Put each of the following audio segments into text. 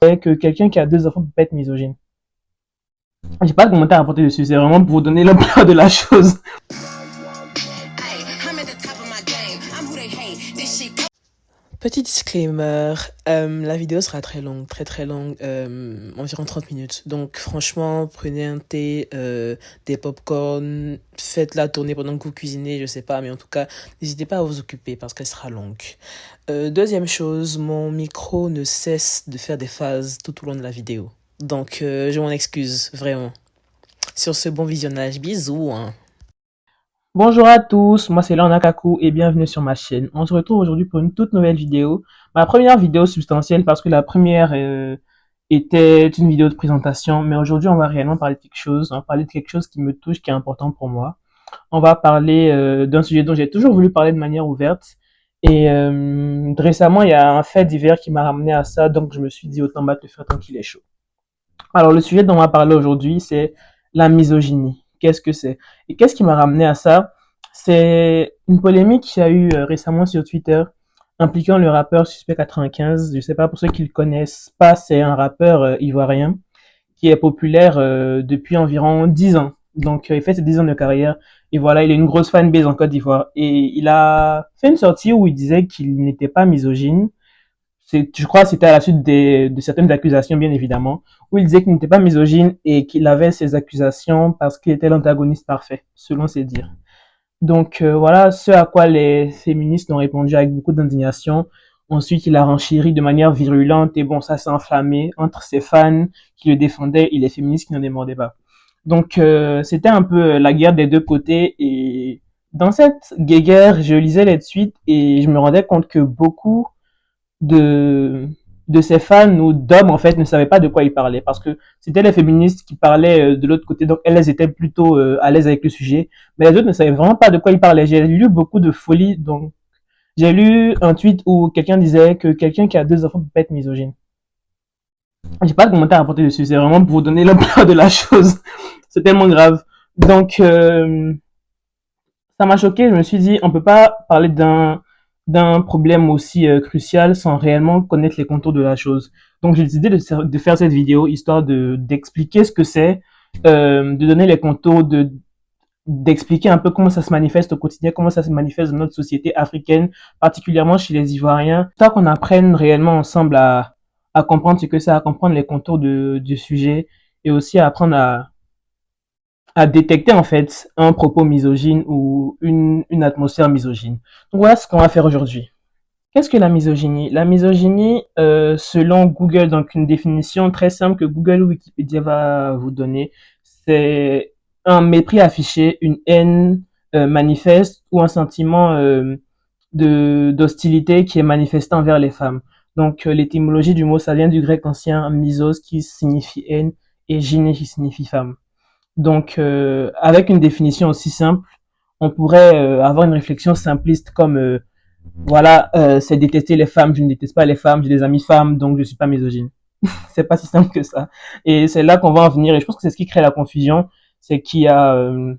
Que quelqu'un qui a deux enfants peut pas être misogyne. J'ai pas de commentaire à apporter dessus, c'est vraiment pour vous donner l'ampleur de la chose. Petit disclaimer, la vidéo sera très longue, très longue, environ 30 minutes. Donc franchement, prenez un thé, des pop-corn, faites-la tourner pendant que vous cuisinez, je sais pas, mais en tout cas, n'hésitez pas à vous occuper parce qu'elle sera longue. Deuxième chose, mon micro ne cesse de faire des phases tout au long de la vidéo. Donc je m'en excuse, vraiment. Sur ce, bon visionnage, bisous, hein. Bonjour à tous, moi c'est Lorna Kaku et bienvenue sur ma chaîne. On se retrouve aujourd'hui pour une toute nouvelle vidéo. Ma première vidéo substantielle parce que la première était une vidéo de présentation, mais aujourd'hui on va réellement parler de quelque chose. On va parler de quelque chose qui me touche, qui est important pour moi. On va parler d'un sujet dont j'ai toujours voulu parler de manière ouverte. Et récemment, il y a un fait divers qui m'a ramené à ça, donc je me suis dit autant battre le fer tant qu'il est chaud. Alors le sujet dont on va parler aujourd'hui, c'est la misogynie. Qu'est-ce que c'est? Et qu'est-ce qui m'a ramené à ça? C'est une polémique qu'il y a eu récemment sur Twitter impliquant le rappeur Suspect 95. Je sais pas, pour ceux qui le connaissent pas, c'est un rappeur ivoirien qui est populaire depuis environ 10 ans. Donc il fait ses 10 ans de carrière et voilà, il a une grosse fanbase en Côte d'Ivoire. Et il a fait une sortie où il disait qu'il n'était pas misogyne. Je crois que c'était à la suite de certaines accusations, bien évidemment, où il disait qu'il n'était pas misogyne et qu'il avait ces accusations parce qu'il était l'antagoniste parfait, selon ses dires. Donc voilà ce à quoi les féministes ont répondu avec beaucoup d'indignation. Ensuite, il a renchéri de manière virulente et bon, ça s'est enflammé entre ses fans qui le défendaient et les féministes qui n'en démordaient pas. Donc c'était un peu la guerre des deux côtés et dans cette guerre, je lisais les tweets et je me rendais compte que beaucoup de de ses fans ou d'hommes en fait ne savaient pas de quoi ils parlaient parce que c'était les féministes qui parlaient de l'autre côté, donc elles étaient plutôt à l'aise avec le sujet, mais les autres ne savaient vraiment pas de quoi ils parlaient. J'ai lu beaucoup de folie, donc j'ai lu un tweet où quelqu'un disait que quelqu'un qui a deux enfants peut pas être misogyne. J'ai pas de commentaire à apporter dessus, c'est vraiment pour vous donner l'ampleur de la chose. C'est tellement grave. Donc ça m'a choqué, je me suis dit on peut pas parler d'un problème aussi crucial sans réellement connaître les contours de la chose. Donc j'ai décidé de faire cette vidéo histoire de d'expliquer ce que c'est, de donner les contours, d'expliquer un peu comment ça se manifeste au quotidien, comment ça se manifeste dans notre société africaine, particulièrement chez les Ivoiriens, tant qu'on apprenne réellement ensemble à comprendre ce que c'est, à comprendre les contours du sujet et aussi à apprendre à détecter en fait un propos misogyne ou une atmosphère misogyne. Donc voilà ce qu'on va faire aujourd'hui. Qu'est-ce que la misogynie? La misogynie, selon Google, donc une définition très simple que Google ou Wikipédia va vous donner, c'est un mépris affiché, une haine manifeste ou un sentiment de d'hostilité qui est manifesté envers les femmes. Donc l'étymologie du mot, ça vient du grec ancien misos qui signifie haine et gyné qui signifie femme. Donc avec une définition aussi simple, on pourrait avoir une réflexion simpliste comme voilà, c'est détester les femmes, je ne déteste pas les femmes, j'ai des amis femmes, donc je suis pas misogyne. C'est pas si simple que ça. Et c'est là qu'on va en venir, et je pense que c'est ce qui crée la confusion, c'est qu'il y a, euh,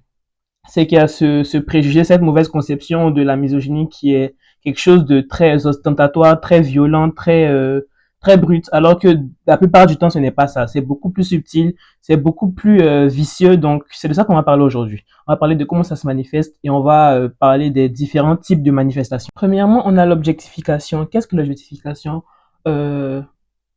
c'est qu'il y a ce préjugé, cette mauvaise conception de la misogynie qui est quelque chose de très ostentatoire, très violent, très brut, alors que la plupart du temps, ce n'est pas ça. C'est beaucoup plus subtil, c'est beaucoup plus vicieux, donc c'est de ça qu'on va parler aujourd'hui. On va parler de comment ça se manifeste et on va parler des différents types de manifestations. Premièrement, on a l'objectification. Qu'est-ce que l'objectification? euh,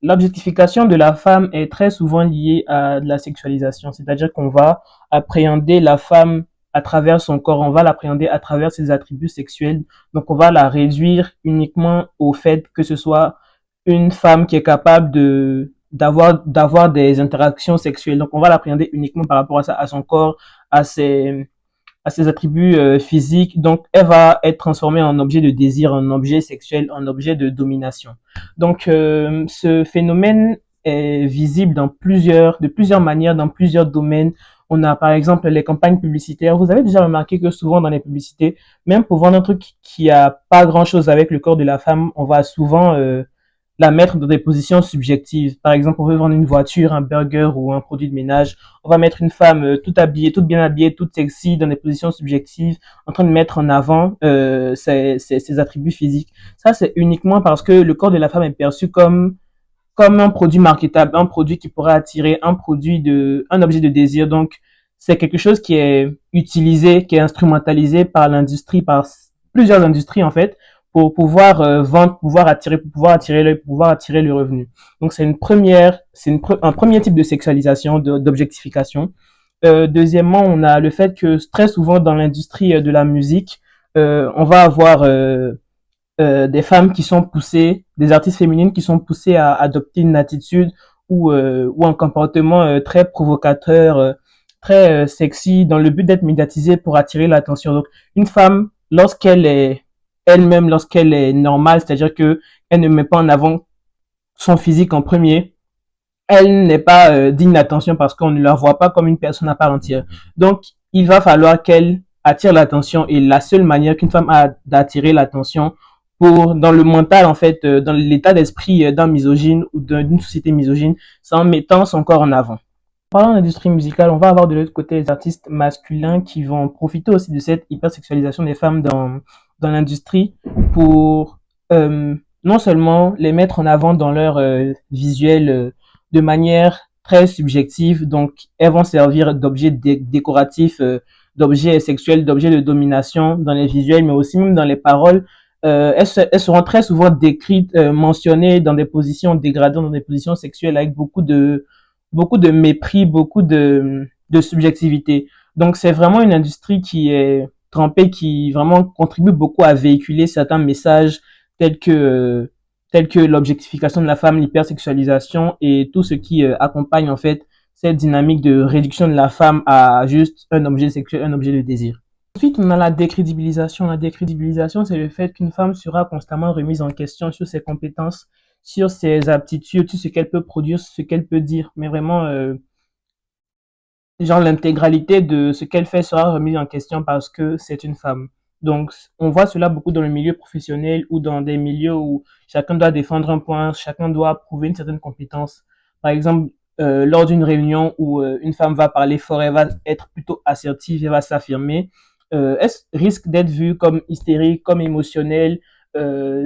L'objectification de la femme est très souvent liée à de la sexualisation, c'est-à-dire qu'on va appréhender la femme à travers son corps, on va l'appréhender à travers ses attributs sexuels, donc on va la réduire uniquement au fait que ce soit une femme qui est capable d'avoir des interactions sexuelles, donc on va l'appréhender uniquement par rapport à son corps, à ses attributs physiques. Donc, elle va être transformée en objet de désir, en objet sexuel, en objet de domination. Donc, ce phénomène est visible de plusieurs manières, dans plusieurs domaines. On a par exemple les campagnes publicitaires. Vous avez déjà remarqué que souvent dans les publicités, même pour vendre un truc qui a pas grand-chose avec le corps de la femme, on va souvent la mettre dans des positions subjectives. Par exemple, on veut vendre une voiture, un burger ou un produit de ménage. On va mettre une femme toute habillée, toute bien habillée, toute sexy, dans des positions subjectives, en train de mettre en avant ses attributs physiques. Ça, c'est uniquement parce que le corps de la femme est perçu comme comme un produit marketable, un produit qui pourrait attirer, un objet de désir. Donc, c'est quelque chose qui est utilisé, qui est instrumentalisé par l'industrie, par plusieurs industries en fait, pour pouvoir vendre, pour pouvoir attirer l'œil, pour pouvoir attirer le revenu. Donc, un premier type de sexualisation, d'objectification. Deuxièmement, on a le fait que très souvent dans l'industrie de la musique, on va avoir des femmes qui sont poussées, des artistes féminines qui sont poussées à adopter une attitude ou un comportement très provocateur, très sexy, dans le but d'être médiatisée pour attirer l'attention. Donc, une femme, lorsqu'elle est elle-même, lorsqu'elle est normale, c'est-à-dire que elle ne met pas en avant son physique en premier, elle n'est pas digne d'attention parce qu'on ne la voit pas comme une personne à part entière. Donc, il va falloir qu'elle attire l'attention et la seule manière qu'une femme a d'attirer l'attention dans le mental, en fait, dans l'état d'esprit d'un misogyne ou d'une société misogyne, c'est en mettant son corps en avant. Parlant d'industrie musicale, on va avoir de l'autre côté les artistes masculins qui vont profiter aussi de cette hypersexualisation des femmes dans l'industrie pour non seulement les mettre en avant dans leur visuel de manière très subjective, donc elles vont servir d'objets décoratifs, d'objets sexuels, d'objets de domination dans les visuels, mais aussi même dans les paroles. Elles seront très souvent décrites, mentionnées dans des positions dégradantes, dans des positions sexuelles avec beaucoup de mépris, beaucoup de subjectivité. Donc c'est vraiment une industrie qui est trempée, qui vraiment contribue beaucoup à véhiculer certains messages tels que euh, tels que l'objectification de la femme, l'hypersexualisation et tout ce qui accompagne en fait cette dynamique de réduction de la femme à juste un objet sexuel, un objet de désir. Ensuite, on a la décrédibilisation. La décrédibilisation, c'est le fait qu'une femme sera constamment remise en question sur ses compétences, sur ses aptitudes, sur ce qu'elle peut produire, sur ce qu'elle peut dire. Mais vraiment, genre l'intégralité de ce qu'elle fait sera remise en question parce que c'est une femme. Donc, on voit cela beaucoup dans le milieu professionnel ou dans des milieux où chacun doit défendre un point, chacun doit prouver une certaine compétence. Par exemple, lors d'une réunion où une femme va parler fort, elle va être plutôt assertive, elle va s'affirmer, elle risque d'être vue comme hystérique, comme émotionnelle.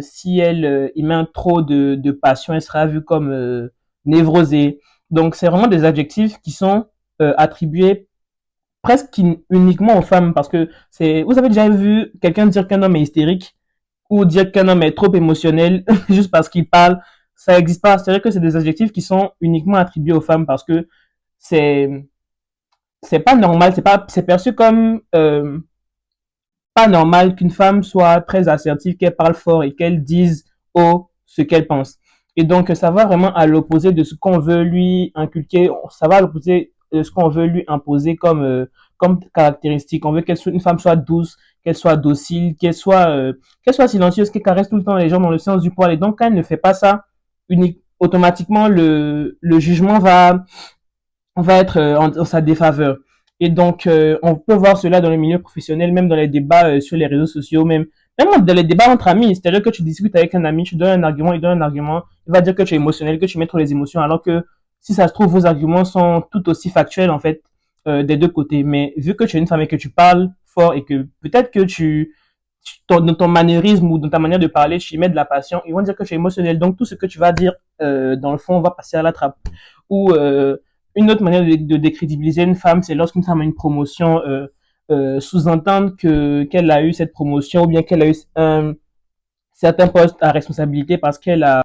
Si elle y met trop de passion, elle sera vue comme névrosée. Donc, c'est vraiment des adjectifs qui sont attribué presque uniquement aux femmes parce que vous avez déjà vu quelqu'un dire qu'un homme est hystérique ou dire qu'un homme est trop émotionnel juste parce qu'il parle, ça n'existe pas. C'est vrai que c'est des adjectifs qui sont uniquement attribués aux femmes parce que c'est c'est pas normal, c'est perçu comme pas normal qu'une femme soit très assertive, qu'elle parle fort et qu'elle dise haut ce qu'elle pense. Et donc, ça va vraiment à l'opposé de ce qu'on veut lui inculquer, ça va à l'opposé de ce qu'on veut lui imposer comme caractéristique. On veut une femme soit douce, qu'elle soit docile, qu'elle soit silencieuse, qu'elle caresse tout le temps les gens dans le sens du poil. Et donc, quand elle ne fait pas ça, automatiquement, le jugement va être en sa défaveur. Et donc, on peut voir cela dans le milieu professionnel, même dans les débats sur les réseaux sociaux, même dans les débats entre amis. C'est-à-dire que tu discutes avec un ami, tu donnes un argument, il donne un argument, il va dire que tu es émotionnel, que tu mets trop les émotions, alors que si ça se trouve, vos arguments sont tout aussi factuels, en fait, des deux côtés. Mais vu que tu es une femme et que tu parles fort et que peut-être que dans ton maniérisme ou dans ta manière de parler, tu y mets de la passion, ils vont dire que tu es émotionnel. Donc, tout ce que tu vas dire, dans le fond, va passer à la trappe. Ou, une autre manière de décrédibiliser une femme, c'est lorsqu'une femme a une promotion, sous-entendre qu'elle a eu cette promotion ou bien qu'elle a eu un certain poste à responsabilité parce qu'elle a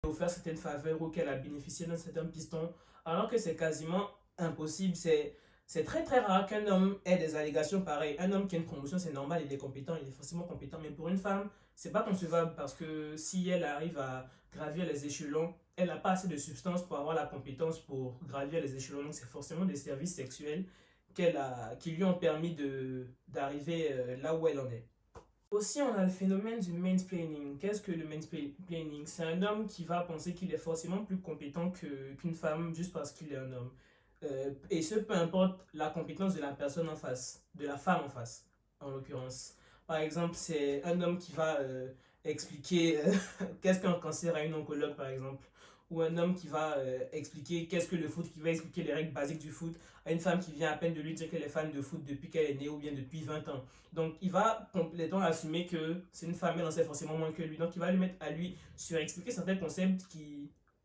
offert certaines faveurs ou qu'elle a bénéficié d'un certain piston, alors que c'est quasiment impossible. C'est très très rare qu'un homme ait des allégations pareilles. Un homme qui a une promotion, c'est normal, il est compétent, il est forcément compétent. Mais pour une femme, c'est pas concevable parce que si elle arrive à gravir les échelons, elle n'a pas assez de substance pour avoir la compétence pour gravir les échelons. Donc c'est forcément des services sexuels qui lui ont permis d'arriver là où elle en est. Aussi, on a le phénomène du mansplaining. Qu'est-ce que le mansplaining? C'est un homme qui va penser qu'il est forcément plus compétent qu'une femme juste parce qu'il est un homme. Et ce, peu importe la compétence de la personne en face, de la femme en face, en l'occurrence. Par exemple, c'est un homme qui va expliquer qu'est-ce qu'un cancer à une oncologue, par exemple. Ou un homme qui va expliquer qu'est-ce que le foot, qui va expliquer les règles basiques du foot à une femme qui vient à peine de lui dire qu'elle est fan de foot depuis qu'elle est née ou bien depuis 20 ans. Donc, il va complètement assumer que c'est une femme, elle en sait forcément moins que lui. Donc, il va lui mettre à lui surexpliquer certains concepts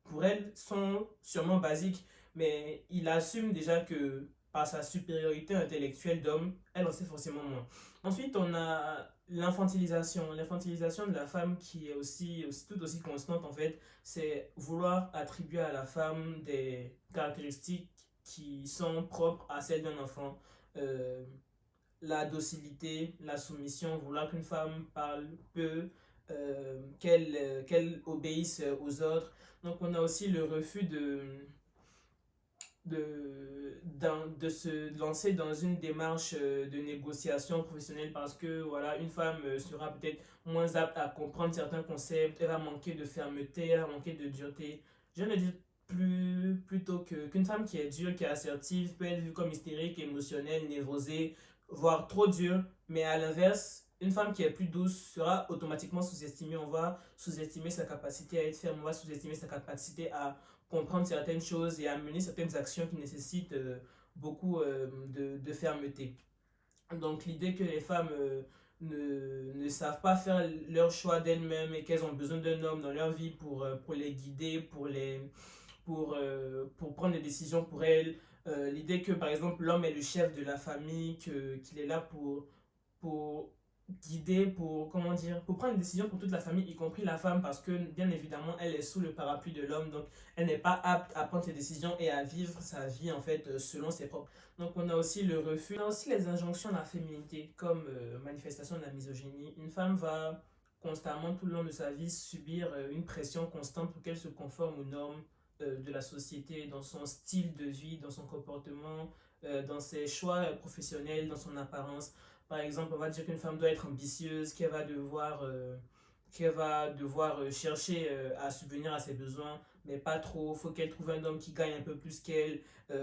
pour elle sont sûrement basiques, mais il assume déjà que par sa supériorité intellectuelle d'homme, elle en sait forcément moins. Ensuite, on a l'infantilisation de la femme qui est aussi tout aussi constante en fait, c'est vouloir attribuer à la femme des caractéristiques qui sont propres à celles d'un enfant. Euh, la docilité, la soumission, vouloir qu'une femme parle peu, qu'elle obéisse aux autres. Donc on a aussi le refus de se lancer dans une démarche de négociation professionnelle parce que voilà, une femme sera peut-être moins apte à comprendre certains concepts, elle va manquer de fermeté, elle va manquer de dureté. Je ne dis plutôt qu'une femme qui est dure, qui est assertive, peut être vue comme hystérique, émotionnelle, névrosée, voire trop dure, mais à l'inverse, une femme qui est plus douce sera automatiquement sous-estimée. On va sous-estimer sa capacité à être ferme, on va sous-estimer sa capacité à comprendre certaines choses et à mener certaines actions qui nécessitent beaucoup de fermeté. Donc l'idée que les femmes ne savent pas faire leur choix d'elles-mêmes et qu'elles ont besoin d'un homme dans leur vie pour les guider, pour prendre des décisions pour elles. L'idée que par exemple l'homme est le chef de la famille, qu'il est là pour guider, pour, comment dire, pour prendre des décisions pour toute la famille, y compris la femme, parce que bien évidemment, elle est sous le parapluie de l'homme, donc elle n'est pas apte à prendre ses décisions et à vivre sa vie en fait selon ses propres. Donc on a aussi le refus, on a aussi les injonctions à la féminité comme manifestation de la misogynie. Une femme va constamment tout le long de sa vie subir une pression constante pour qu'elle se conforme aux normes de la société, dans son style de vie, dans son comportement, dans ses choix professionnels, dans son apparence. Par exemple, on va dire qu'une femme doit être ambitieuse, qu'elle va devoir chercher à subvenir à ses besoins, mais pas trop. Il faut qu'elle trouve un homme qui gagne un peu plus qu'elle.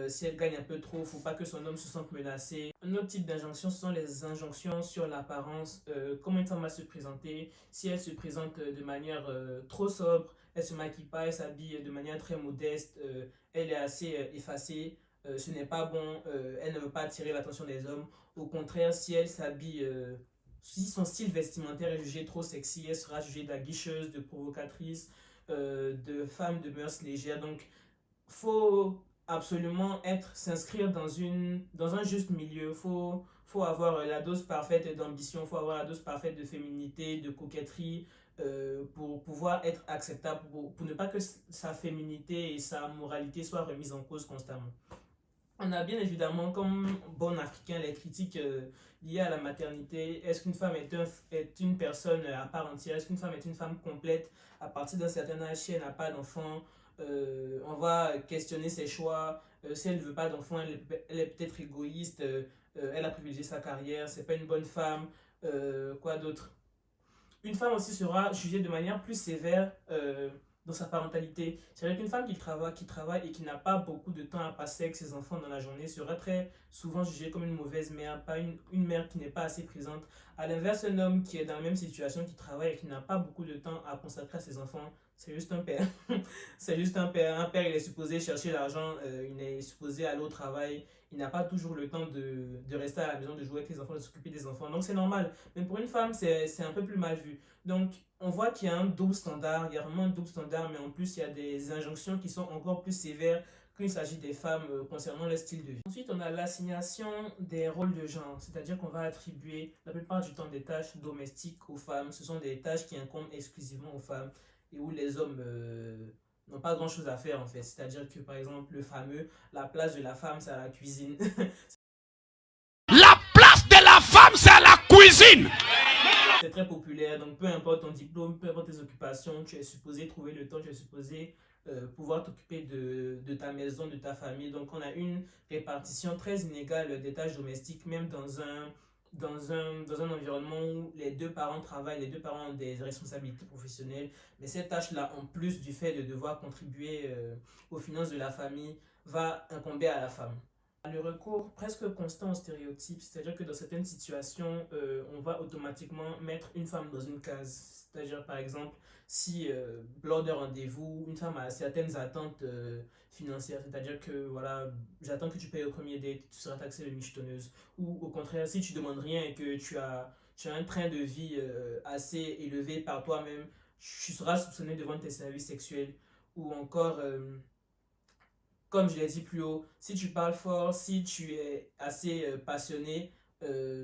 Si elle gagne un peu trop, il ne faut pas que son homme se sente menacé. Un autre type d'injonction, ce sont les injonctions sur l'apparence. Comment une femme va se présenter. Si elle se présente de manière trop sobre, elle se maquille pas, elle s'habille de manière très modeste, elle est assez effacée. Ce n'est pas bon, elle ne veut pas attirer l'attention des hommes. Au contraire, si elle s'habille, si son style vestimentaire est jugé trop sexy, elle sera jugée d'aguicheuse, de provocatrice, de femme de mœurs légères. Donc, faut absolument s'inscrire dans un juste milieu. Faut avoir la dose parfaite d'ambition, faut avoir la dose parfaite de féminité, de coquetterie, pour pouvoir être acceptable, pour ne pas que sa féminité et sa moralité soient remises en cause constamment. On a bien évidemment, comme bon africain, les critiques liées à la maternité. Est-ce qu'une femme est une personne à part entière? Est-ce qu'une femme est une femme complète à partir d'un certain âge si elle n'a pas d'enfant? On va questionner ses choix. Si elle ne veut pas d'enfant, elle est peut-être égoïste. Elle a privilégié sa carrière. C'est pas une bonne femme. Quoi d'autre? Une femme aussi sera jugée de manière plus sévère dans sa parentalité. C'est vrai qu'une femme qui travaille et qui n'a pas beaucoup de temps à passer avec ses enfants dans la journée sera très souvent jugée comme une mauvaise mère, pas une mère qui n'est pas assez présente. À l'inverse, un homme qui est dans la même situation, qui travaille et qui n'a pas beaucoup de temps à consacrer à ses enfants, c'est juste un père. C'est juste un père. Un père, il est supposé chercher l'argent, il est supposé aller au travail. Il n'a pas toujours le temps de rester à la maison, de jouer avec les enfants, de s'occuper des enfants. Donc c'est normal. Mais pour une femme, c'est un peu plus mal vu. Donc on voit qu'il y a un double standard, il y a vraiment un double standard, mais en plus il y a des injonctions qui sont encore plus sévères quand il s'agit des femmes concernant leur style de vie. Ensuite, on a l'assignation des rôles de genre, c'est-à-dire qu'on va attribuer la plupart du temps des tâches domestiques aux femmes. Ce sont des tâches qui incombent exclusivement aux femmes et où les hommes n'ont pas grand-chose à faire en fait. C'est-à-dire que par exemple, le fameux, la place de la femme, c'est à la cuisine. La place de la femme, c'est à la cuisine. C'est très populaire, donc peu importe ton diplôme, peu importe tes occupations, tu es supposé trouver le temps, tu es supposé pouvoir t'occuper de ta maison, de ta famille. Donc on a une répartition très inégale des tâches domestiques, même dans un environnement où les deux parents travaillent, les deux parents ont des responsabilités professionnelles. Mais cette tâche-là, en plus du fait de devoir contribuer aux finances de la famille, va incomber à la femme. Le recours presque constant aux stéréotypes, c'est-à-dire que dans certaines situations, on va automatiquement mettre une femme dans une case. C'est-à-dire, par exemple, si lors d'un rendez-vous, une femme a certaines attentes financières, c'est-à-dire que voilà, j'attends que tu payes au premier date, tu seras taxée de michetonneuse. Ou au contraire, si tu demandes rien et que tu as un train de vie assez élevé par toi-même, tu seras soupçonné de vendre tes services sexuels. ou encore, comme je l'ai dit plus haut, si tu parles fort, si tu es assez passionné,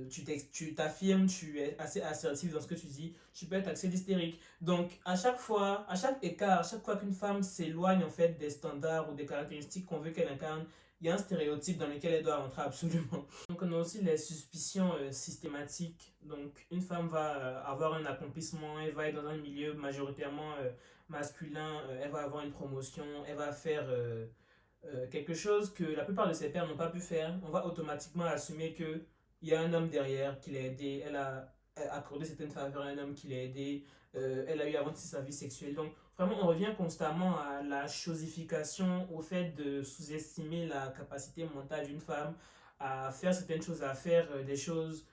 tu t'affirmes, tu es assez assertif dans ce que tu dis, tu peux être taxé d'hystérique. Donc, à chaque fois, à chaque écart, à chaque fois qu'une femme s'éloigne en fait des standards ou des caractéristiques qu'on veut qu'elle incarne, il y a un stéréotype dans lequel elle doit rentrer absolument. Donc, on a aussi les suspicions systématiques. Donc, une femme va avoir un accomplissement, elle va être dans un milieu majoritairement masculin, elle va avoir une promotion, elle va faire quelque chose que la plupart de ses pairs n'ont pas pu faire. On va automatiquement assumer qu'il y a un homme derrière qui l'a aidé, elle a accordé certaines faveurs à un homme qui l'a aidé, elle a eu avant sa vie sexuelle. Donc vraiment, on revient constamment à la chosification, au fait de sous-estimer la capacité mentale d'une femme à faire certaines choses, à faire des choses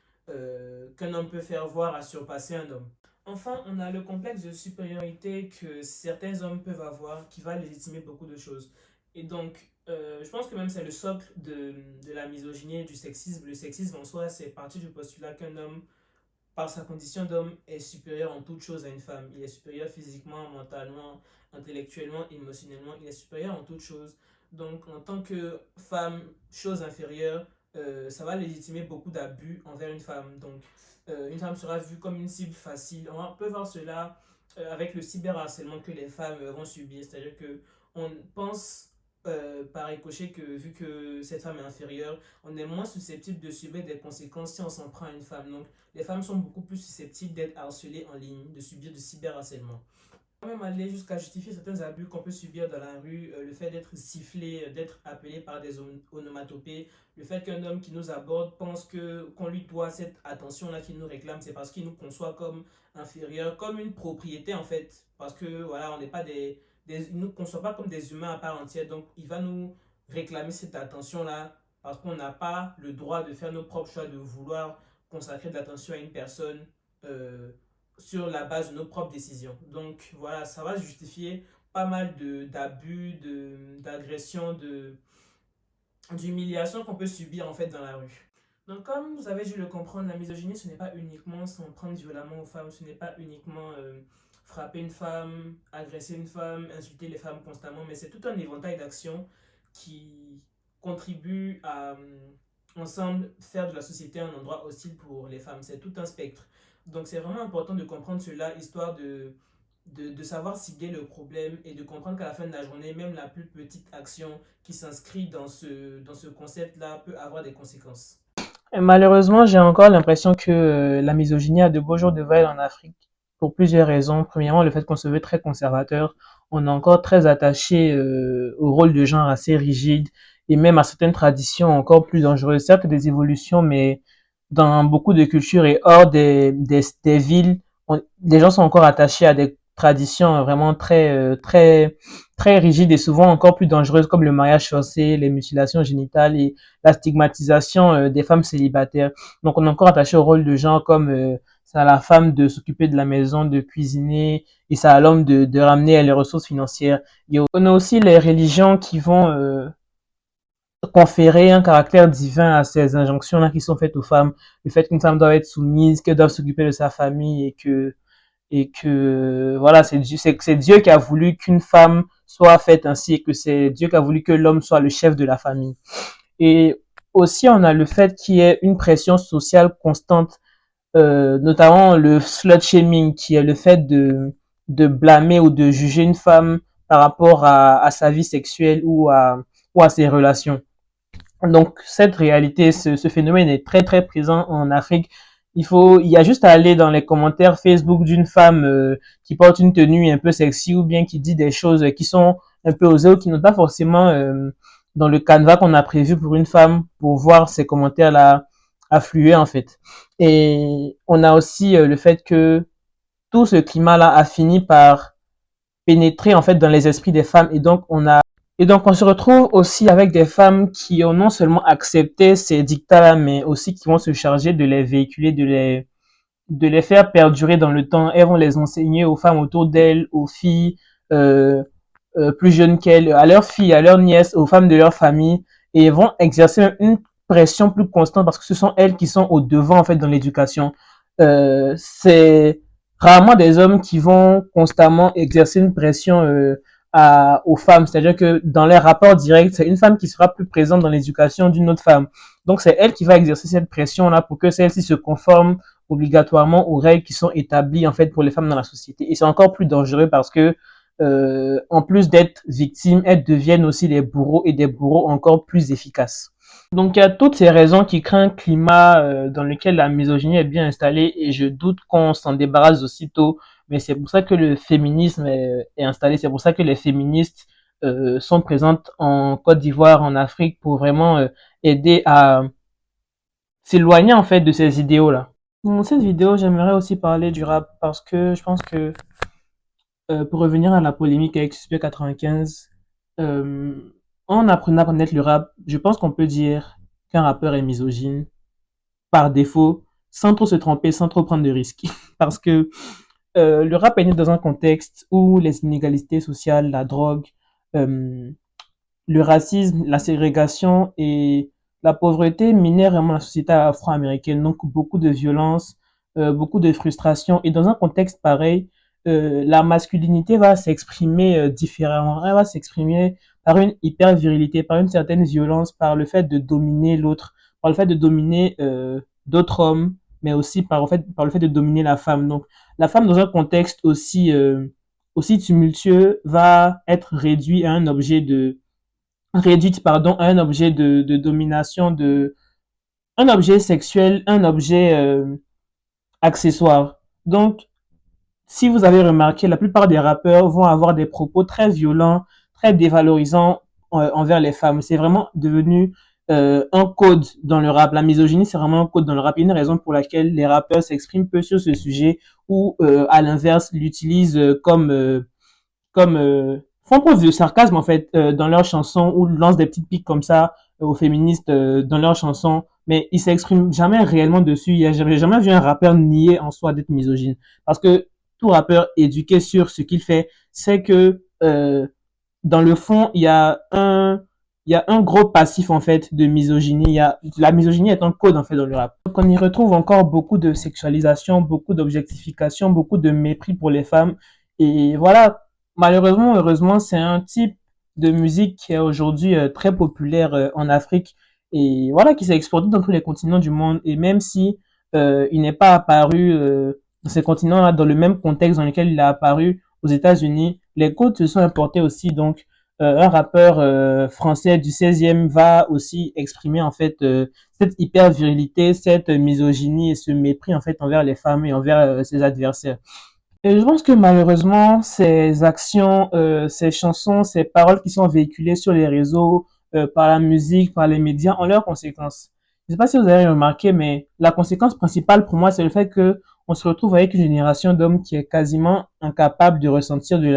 qu'un homme peut faire, voire à surpasser un homme. Enfin, on a le complexe de supériorité que certains hommes peuvent avoir qui va légitimer beaucoup de choses. Et donc, je pense que même c'est le socle de la misogynie et du sexisme. Le sexisme en soi, c'est parti du postulat qu'un homme, par sa condition d'homme, est supérieur en toute chose à une femme. Il est supérieur physiquement, mentalement, intellectuellement, émotionnellement. Il est supérieur en toute chose. Donc, en tant que femme, chose inférieure, ça va légitimer beaucoup d'abus envers une femme. Donc, une femme sera vue comme une cible facile. On peut voir cela avec le cyberharcèlement que les femmes vont subir. C'est-à-dire que on pense par ricochet que vu que cette femme est inférieure, on est moins susceptible de subir des conséquences si on s'en prend à une femme. Donc, les femmes sont beaucoup plus susceptibles d'être harcelées en ligne, de subir du cyberharcèlement. On peut même aller jusqu'à justifier certains abus qu'on peut subir dans la rue, le fait d'être sifflé, d'être appelé par des onomatopées, le fait qu'un homme qui nous aborde pense que qu'on lui doit cette attention-là qu'il nous réclame, c'est parce qu'il nous conçoit comme inférieur, comme une propriété en fait, parce que voilà, on n'est pas il nous conçoit pas comme des humains à part entière, donc il va nous réclamer cette attention-là parce qu'on n'a pas le droit de faire nos propres choix, de vouloir consacrer de l'attention à une personne euh, sur la base de nos propres décisions. Donc voilà, ça va justifier pas mal d'abus, d'agressions, d'humiliation qu'on peut subir en fait dans la rue. Donc comme vous avez dû le comprendre, la misogynie ce n'est pas uniquement s'en prendre violemment aux femmes, ce n'est pas uniquement frapper une femme, agresser une femme, insulter les femmes constamment, mais c'est tout un éventail d'actions qui contribuent à ensemble faire de la société un endroit hostile pour les femmes. C'est tout un spectre. Donc c'est vraiment important de comprendre cela, histoire de savoir cibler le problème et de comprendre qu'à la fin de la journée, même la plus petite action qui s'inscrit dans ce concept-là peut avoir des conséquences. Et malheureusement, j'ai encore l'impression que la misogynie a de beaux jours devant elle en Afrique pour plusieurs raisons. Premièrement, le fait qu'on se veut très conservateur. On est encore très attaché au rôle de genre assez rigide et même à certaines traditions encore plus dangereuses. Certes, des évolutions, mais dans beaucoup de cultures et hors des villes, les gens sont encore attachés à des traditions vraiment très rigides et souvent encore plus dangereuses comme le mariage forcé, les mutilations génitales et la stigmatisation des femmes célibataires. Donc on est encore attaché au rôle de genre comme c'est à la femme de s'occuper de la maison, de cuisiner et c'est à l'homme de ramener les ressources financières. Et on a aussi les religions qui vont conférer un caractère divin à ces injonctions-là qui sont faites aux femmes. Le fait qu'une femme doit être soumise, qu'elle doit s'occuper de sa famille et que voilà, c'est Dieu qui a voulu qu'une femme soit faite ainsi et que c'est Dieu qui a voulu que l'homme soit le chef de la famille. Et aussi, on a le fait qu'il y ait une pression sociale constante, notamment le slut shaming, qui est le fait de blâmer ou de juger une femme par rapport à sa vie sexuelle ou à ses relations. Donc cette réalité, ce phénomène est très très présent en Afrique. Il y a juste à aller dans les commentaires Facebook d'une femme qui porte une tenue un peu sexy ou bien qui dit des choses qui sont un peu osées ou qui n'ont pas forcément dans le canevas qu'on a prévu pour une femme pour voir ces commentaires-là affluer en fait. Et on a aussi le fait que tout ce climat-là a fini par pénétrer en fait dans les esprits des femmes et donc, on se retrouve aussi avec des femmes qui ont non seulement accepté ces dictats-là, mais aussi qui vont se charger de les véhiculer, de les faire perdurer dans le temps. Elles vont les enseigner aux femmes autour d'elles, aux filles euh, plus jeunes qu'elles, à leurs filles, à leurs nièces, aux femmes de leur famille, et vont exercer une pression plus constante parce que ce sont elles qui sont au devant en fait dans l'éducation. C'est rarement des hommes qui vont constamment exercer une pression aux femmes. C'est-à-dire que dans les rapports directs, c'est une femme qui sera plus présente dans l'éducation d'une autre femme. Donc, c'est elle qui va exercer cette pression-là pour que celle-ci se conforme obligatoirement aux règles qui sont établies, en fait, pour les femmes dans la société. Et c'est encore plus dangereux parce que, en plus d'être victimes, elles deviennent aussi des bourreaux et des bourreaux encore plus efficaces. Donc, il y a toutes ces raisons qui créent un climat dans lequel la misogynie est bien installée et je doute qu'on s'en débarrasse aussitôt. Mais c'est pour ça que le féminisme est installé. C'est pour ça que les féministes sont présentes en Côte d'Ivoire, en Afrique, pour vraiment aider à s'éloigner en fait de ces idéaux-là. Dans cette vidéo, j'aimerais aussi parler du rap parce que je pense que pour revenir à la polémique avec Suspect 95, euh, en apprenant à connaître le rap, je pense qu'on peut dire qu'un rappeur est misogyne par défaut, sans trop se tromper, sans trop prendre de risques. Parce que le rap est né dans un contexte où les inégalités sociales, la drogue, euh, le racisme, la ségrégation et la pauvreté minaient vraiment la société afro-américaine. Donc beaucoup de violence, beaucoup de frustration. Et dans un contexte pareil, la masculinité va s'exprimer différemment. Elle va s'exprimer par une hyper-virilité, par une certaine violence, par le fait de dominer l'autre, par le fait de dominer d'autres hommes, mais aussi par le fait de dominer la femme. Donc la femme dans un contexte aussi tumultueux va être réduite pardon à un objet de domination, un objet sexuel, un objet accessoire. Donc si vous avez remarqué, la plupart des rappeurs vont avoir des propos très violents, très dévalorisants envers les femmes. C'est vraiment devenu un code dans le rap. La misogynie, c'est vraiment un code dans le rap. Il y a une raison pour laquelle les rappeurs s'expriment peu sur ce sujet ou, à l'inverse, l'utilisent font preuve de sarcasme en fait dans leurs chansons ou lancent des petites piques comme ça aux féministes dans leurs chansons, mais ils s'expriment jamais réellement dessus. J'avais jamais vu un rappeur nier en soi d'être misogyne, parce que tout rappeur éduqué sur ce qu'il fait, c'est que dans le fond il y a un gros passif en fait de misogynie. La misogynie est un code en fait dans le rap. Donc on y retrouve encore beaucoup de sexualisation, beaucoup d'objectification, beaucoup de mépris pour les femmes. Et voilà, malheureusement, heureusement, c'est un type de musique qui est aujourd'hui très populaire en Afrique et voilà, qui s'est exporté dans tous les continents du monde. Et même si il n'est pas apparu dans ces continents-là dans le même contexte dans lequel il a apparu aux États-Unis, les codes se sont importés aussi. Donc, un rappeur français du 16e va aussi exprimer en fait cette hyper virilité, cette misogynie et ce mépris en fait envers les femmes et envers ses adversaires. Et je pense que malheureusement, ces actions, ces chansons, ces paroles qui sont véhiculées sur les réseaux, par la musique, par les médias, ont leurs conséquences. Je ne sais pas si vous avez remarqué, mais la conséquence principale pour moi, c'est le fait que on se retrouve avec une génération d'hommes qui est quasiment incapable de ressentir de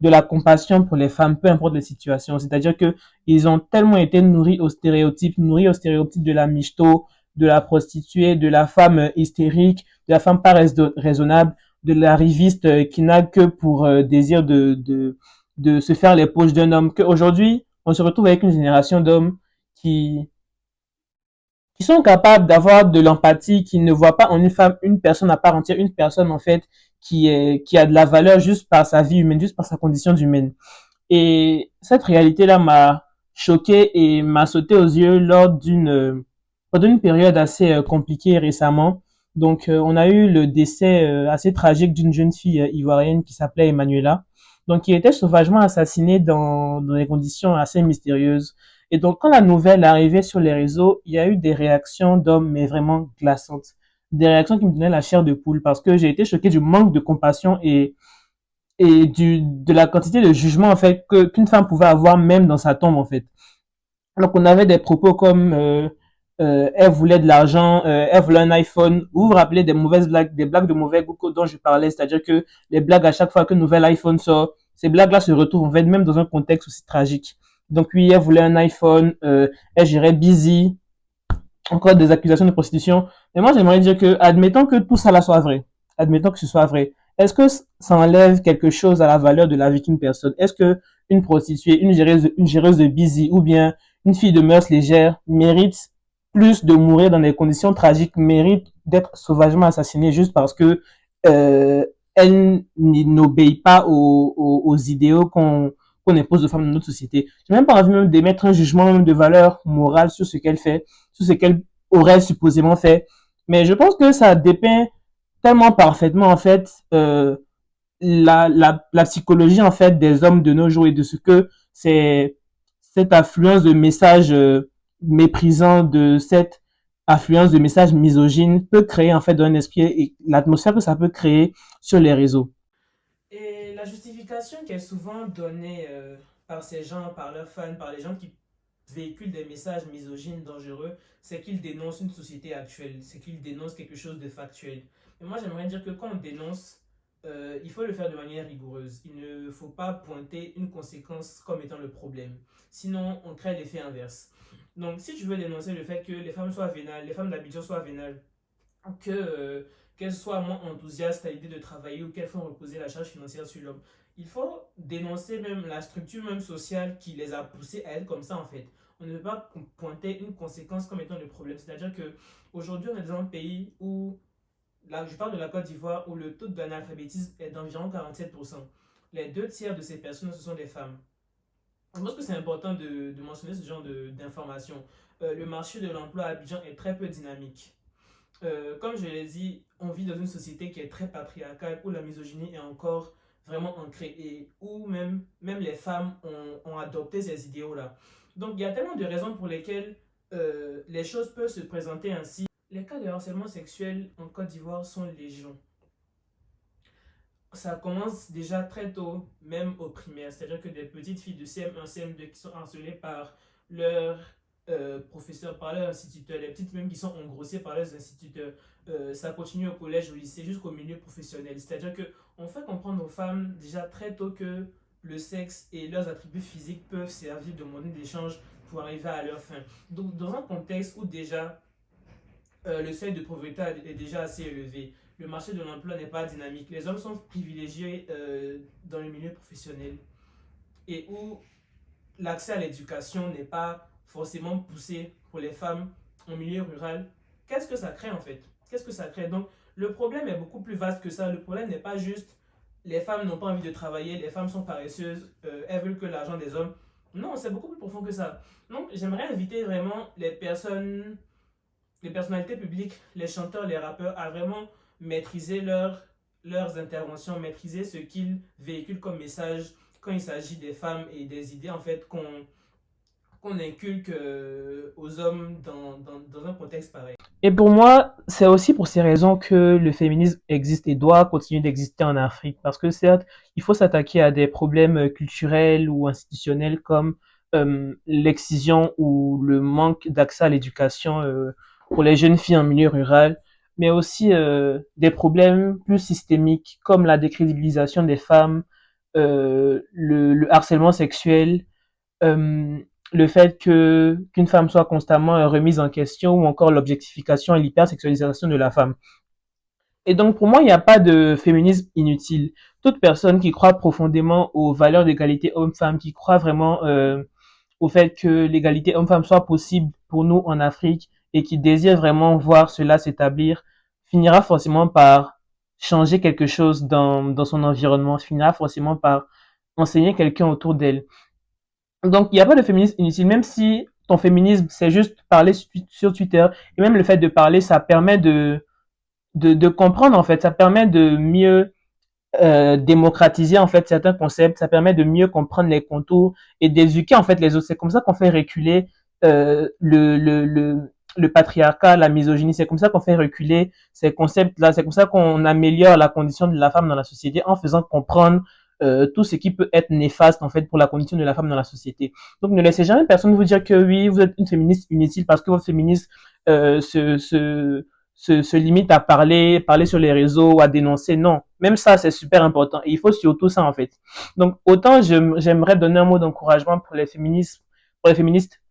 la compassion pour les femmes, peu importe les situations. C'est-à-dire que ils ont tellement été nourris aux stéréotypes de la michto, de la prostituée, de la femme hystérique, de la femme pas raisonnable, de l'arriviste qui n'a que pour désir de se faire les poches d'un homme, qu'aujourd'hui, on se retrouve avec une génération d'hommes qui, qui sont capables d'avoir de l'empathie, qui ne voient pas en une femme une personne à part entière, une personne en fait qui a de la valeur juste par sa vie humaine, juste par sa condition humaine. Et cette réalité-là m'a choqué et m'a sauté aux yeux lors d'une période assez compliquée récemment. Donc, on a eu le décès assez tragique d'une jeune fille ivoirienne qui s'appelait Emanuela, donc qui était sauvagement assassinée dans des conditions assez mystérieuses. Et donc, quand la nouvelle est arrivée sur les réseaux, il y a eu des réactions d'hommes, mais vraiment glaçantes. Des réactions qui me donnaient la chair de poule parce que j'ai été choqué du manque de compassion et de la quantité de jugement en fait qu'une femme pouvait avoir même dans sa tombe en fait. Donc on avait des propos comme elle voulait de l'argent, elle voulait un iPhone. Vous vous rappelez des mauvaises blagues, des blagues de mauvais goût dont je parlais, c'est-à-dire que les blagues à chaque fois qu'un nouvel iPhone sort, ces blagues-là se retrouvent en fait même dans un contexte aussi tragique. Donc oui, elle voulait un iPhone, elle gérait Busy, encore des accusations de prostitution. Mais moi, j'aimerais dire que, admettons que tout ça là soit vrai, admettons que ce soit vrai, est-ce que ça enlève quelque chose à la valeur de la vie d'une personne? Est-ce que une prostituée, une géreuse de busy ou bien une fille de mœurs légères mérite plus de mourir dans des conditions tragiques, mérite d'être sauvagement assassinée juste parce que elle n'obéit pas aux idéaux qu'on impose aux femmes dans notre société. J'ai même pas envie même d'émettre un jugement même de valeur morale sur ce qu'elle fait, sur ce qu'elle aurait supposément fait. Mais je pense que ça dépeint tellement parfaitement en fait la psychologie en fait des hommes de nos jours et de ce que c'est cette affluence de messages méprisants, de cette affluence de messages misogynes peut créer en fait dans un esprit et l'atmosphère que ça peut créer sur les réseaux. Et la justification qui est souvent donnée par ces gens, par leurs fans, par les gens qui véhiculent des messages misogynes dangereux, c'est qu'ils dénoncent une société actuelle, c'est qu'ils dénoncent quelque chose de factuel. Mais moi, j'aimerais dire que quand on dénonce, il faut le faire de manière rigoureuse. Il ne faut pas pointer une conséquence comme étant le problème. Sinon, on crée l'effet inverse. Donc, si tu veux dénoncer le fait que les femmes soient vénales, les femmes d'habitude soient vénales, que qu'elles soient moins enthousiastes à l'idée de travailler ou qu'elles font reposer la charge financière sur l'homme. Il faut dénoncer même la structure même sociale qui les a poussées à être comme ça en fait. On ne peut pas pointer une conséquence comme étant le problème. C'est-à-dire que aujourd'hui on est dans un pays où, là je parle de la Côte d'Ivoire, où le taux d'analphabétisme est d'environ 47%. Les deux tiers de ces personnes ce sont des femmes. Je pense que c'est important de mentionner ce genre d'informations. Le marché de l'emploi à Abidjan est très peu dynamique. Comme je l'ai dit, on vit dans une société qui est très patriarcale, où la misogynie est encore vraiment ancrée et où même les femmes ont adopté ces idéaux-là. Donc il y a tellement de raisons pour lesquelles les choses peuvent se présenter ainsi. Les cas de harcèlement sexuel en Côte d'Ivoire sont légion. Ça commence déjà très tôt, même au primaire. C'est-à-dire que des petites filles de CM1, CM2 qui sont harcelées par leurs professeurs, par leurs instituteurs, les petites même qui sont engrossées par leurs instituteurs, ça continue au collège, au lycée, jusqu'au milieu professionnel. C'est-à-dire qu'on fait comprendre aux femmes déjà très tôt que le sexe et leurs attributs physiques peuvent servir de monnaie d'échange pour arriver à leur fin. Donc, dans un contexte où déjà le seuil de pauvreté est déjà assez élevé. Le marché de l'emploi n'est pas dynamique. Les hommes sont privilégiés dans le milieu professionnel et où l'accès à l'éducation n'est pas forcément poussé pour les femmes en milieu rural. Qu'est-ce que ça crée en fait? Qu'est-ce que ça crée? Donc, le problème est beaucoup plus vaste que ça. Le problème n'est pas juste les femmes n'ont pas envie de travailler, les femmes sont paresseuses, elles veulent que l'argent des hommes. Non, c'est beaucoup plus profond que ça. Donc, j'aimerais inviter vraiment les personnalités publiques, les chanteurs, les rappeurs, à vraiment maîtriser leurs interventions, maîtriser ce qu'ils véhiculent comme message quand il s'agit des femmes et des idées en fait qu'on inculque aux hommes dans un contexte pareil. Et pour moi, c'est aussi pour ces raisons que le féminisme existe et doit continuer d'exister en Afrique. Parce que certes, il faut s'attaquer à des problèmes culturels ou institutionnels comme l'excision ou le manque d'accès à l'éducation pour les jeunes filles en milieu rural, mais aussi des problèmes plus systémiques comme la décrédibilisation des femmes, le harcèlement sexuel, euh, le fait que qu'une femme soit constamment remise en question ou encore l'objectification et l'hypersexualisation de la femme. Et donc pour moi, il n'y a pas de féminisme inutile. Toute personne qui croit profondément aux valeurs d'égalité homme-femme, qui croit vraiment au fait que l'égalité homme-femme soit possible pour nous en Afrique et qui désire vraiment voir cela s'établir, finira forcément par changer quelque chose dans son environnement, finira forcément par enseigner quelqu'un autour d'elle. Donc, il n'y a pas de féminisme inutile, même si ton féminisme, c'est juste parler sur Twitter. Et même le fait de parler, ça permet de comprendre, en fait. Ça permet de mieux démocratiser, en fait, certains concepts. Ça permet de mieux comprendre les contours et d'éduquer, en fait, les autres. C'est comme ça qu'on fait reculer le patriarcat, la misogynie. C'est comme ça qu'on fait reculer ces concepts-là. C'est comme ça qu'on améliore la condition de la femme dans la société en faisant comprendre tout ce qui peut être néfaste en fait pour la condition de la femme dans la société. Donc ne laissez jamais personne vous dire que oui, vous êtes une féministe inutile parce que votre féministe se limite à parler sur les réseaux, à dénoncer. Non, même ça c'est super important. Et il faut surtout ça en fait. Donc autant j'aimerais donner un mot d'encouragement pour les féministes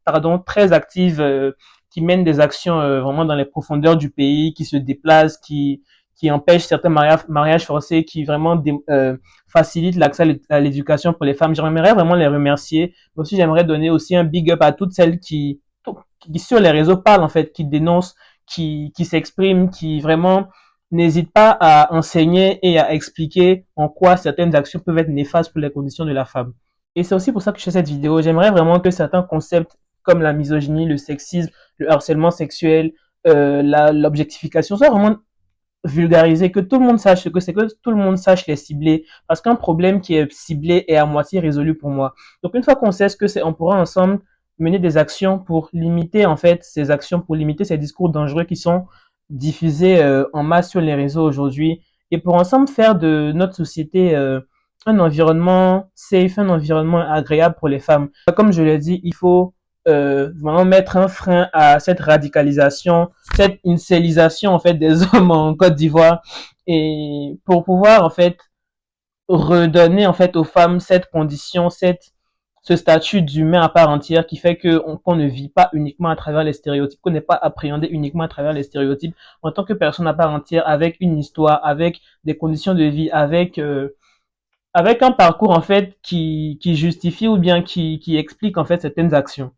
pardon, très actives qui mènent des actions vraiment dans les profondeurs du pays, qui se déplacent, qui empêchent certains mariages forcés, qui vraiment facilitent l'accès à l'éducation pour les femmes. J'aimerais vraiment les remercier. Mais aussi, j'aimerais donner aussi un big up à toutes celles qui sur les réseaux parlent, en fait, qui dénoncent, qui s'expriment, qui vraiment n'hésite pas à enseigner et à expliquer en quoi certaines actions peuvent être néfastes pour les conditions de la femme. Et c'est aussi pour ça que je fais cette vidéo. J'aimerais vraiment que certains concepts comme la misogynie, le sexisme, le harcèlement sexuel, l'objectification soient vraiment vulgariser, que tout le monde sache ce que c'est, que tout le monde sache les cibler, parce qu'un problème qui est ciblé est à moitié résolu pour moi. Donc une fois qu'on sait ce que c'est, on pourra ensemble mener des actions pour limiter en fait ces actions, pour limiter ces discours dangereux qui sont diffusés en masse sur les réseaux aujourd'hui, et pour ensemble faire de notre société un environnement safe, un environnement agréable pour les femmes. Comme je l'ai dit, il faut vraiment mettre un frein à cette radicalisation, cette incélisation en fait des hommes en Côte d'Ivoire, et pour pouvoir en fait redonner en fait aux femmes cette condition, ce statut d'humain à part entière qui fait qu'on ne vit pas uniquement à travers les stéréotypes, qu'on n'est pas appréhendé uniquement à travers les stéréotypes en tant que personne à part entière, avec une histoire, avec des conditions de vie, avec un parcours en fait qui justifie ou bien qui explique en fait certaines actions.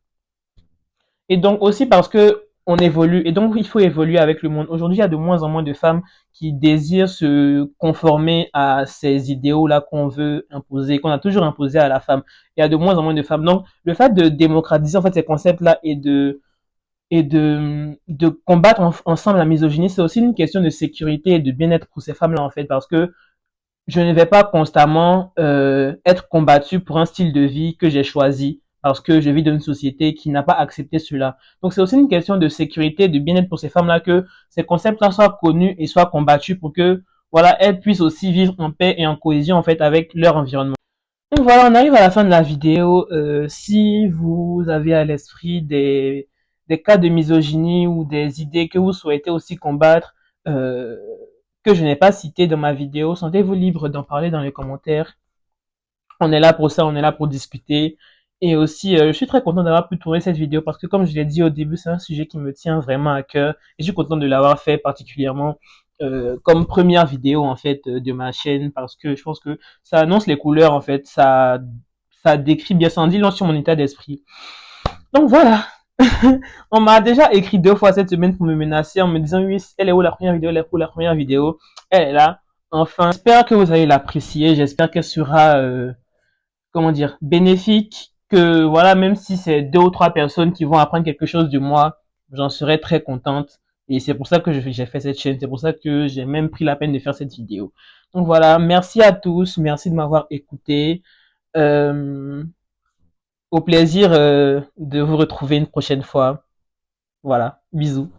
Et donc aussi parce que on évolue et donc il faut évoluer avec le monde. Aujourd'hui, il y a de moins en moins de femmes qui désirent se conformer à ces idéaux-là qu'on veut imposer, qu'on a toujours imposé à la femme. Il y a de moins en moins de femmes. Donc, le fait de démocratiser en fait ces concepts-là et de combattre ensemble la misogynie, c'est aussi une question de sécurité et de bien-être pour ces femmes-là en fait, parce que je ne vais pas constamment être combattu pour un style de vie que j'ai choisi parce que je vis dans une société qui n'a pas accepté cela. Donc c'est aussi une question de sécurité, de bien-être pour ces femmes-là, que ces concepts-là soient connus et soient combattus pour que voilà, elles puissent aussi vivre en paix et en cohésion en fait avec leur environnement. Donc voilà, on arrive à la fin de la vidéo. Si vous avez à l'esprit des cas de misogynie ou des idées que vous souhaitez aussi combattre, euh, que je n'ai pas cité dans ma vidéo, sentez-vous libre d'en parler dans les commentaires. On est là pour ça, on est là pour discuter. Et aussi, je suis très content d'avoir pu tourner cette vidéo parce que comme je l'ai dit au début, c'est un sujet qui me tient vraiment à cœur. Et je suis content de l'avoir fait particulièrement comme première vidéo en fait de ma chaîne parce que je pense que ça annonce les couleurs en fait, ça décrit bien, ça en dit long sur mon état d'esprit. Donc voilà, on m'a déjà écrit 2 fois cette semaine pour me menacer en me disant oui, elle est où la première vidéo, elle est où la première vidéo, elle est là. Enfin, j'espère que vous allez l'apprécier, j'espère qu'elle sera, comment dire, bénéfique, que voilà, même si c'est 2 ou 3 personnes qui vont apprendre quelque chose de moi, j'en serai très contente. Et c'est pour ça que j'ai fait cette chaîne, c'est pour ça que j'ai même pris la peine de faire cette vidéo. Donc voilà, merci à tous, merci de m'avoir écouté. Euh, Au plaisir de vous retrouver une prochaine fois. Voilà, bisous.